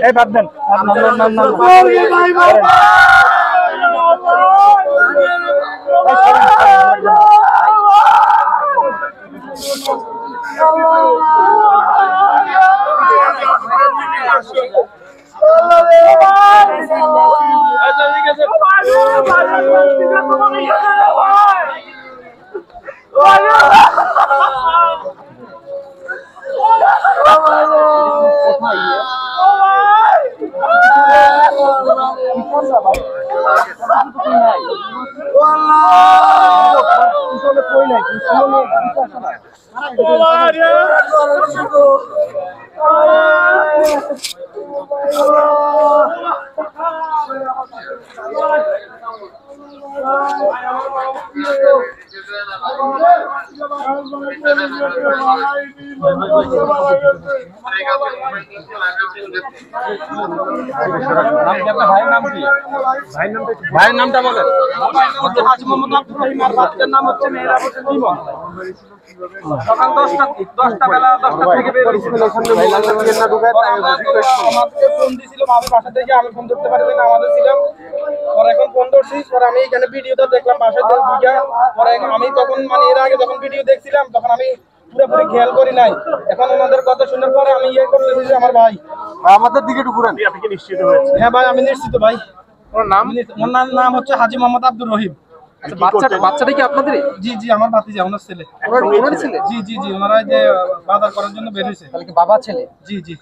এই বাদ দেন ভাইয়ের নামটা বলেন। হাজী মোহাম্মদ আব্দুর রহিম, আর বাচ্চার নাম হচ্ছে মেহেরা হোসেন জীবন। সকাল 10টা বেলা 10টা থেকে বের হয়েছিল। আমাকে ফোন দিয়েছিল ভাবে বাসা থেকে, আমি ফোন ধরতে পারি না, আমাদের ছিলাম। পরে এখন ফোন ধরছি, পরে আমি এখানে ভিডিওটা দেখলাম বাসায় দুইটা। পরে আমি তখন মানে এর আগে যখন ভিডিও দেখছিলাম তখন আমি পুরোপুরি খেয়াল করি নাই। এখন ওনাদের কথা শোনার পরে আমি ইয়ে করতেছি যে আমার ভাই আমাদের দিকে একটু ঘুরেন। আপনি কি নিশ্চিত হয়েছে? হ্যাঁ ভাই, আমি নিশ্চিত ভাই। ওনার নাম হচ্ছে হাজী মোহাম্মদ আব্দুর রহিম। বাচ্চাটা কি আপনাদের? জি জি, আমার ভাতিজা, ওনার ছেলে। ওনার ছেলে? জি জি জি, ওনারা যে বাজার করার জন্য বের হয়েছে। তাহলে কি বাবা ছেলে? জি জি।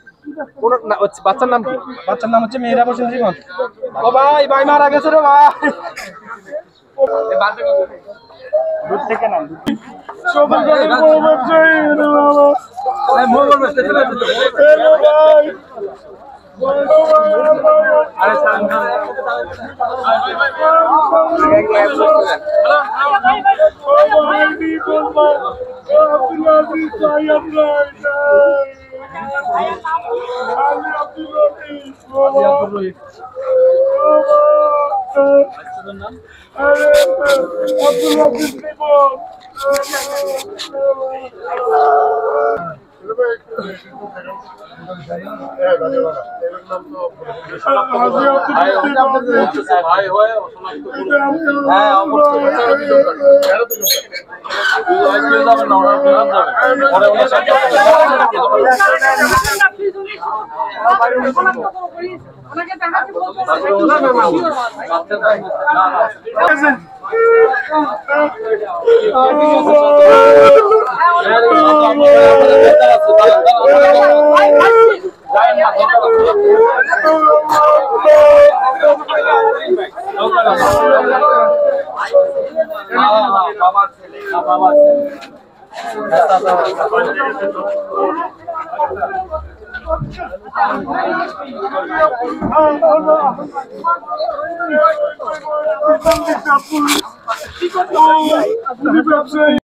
বাচ্চার নাম কি? বাচ্চার নাম হচ্ছে মেহেরা হোসেন জীবন। ও ভাই, ভাই মারা গেছে রে ভাই। দূর থেকে নাম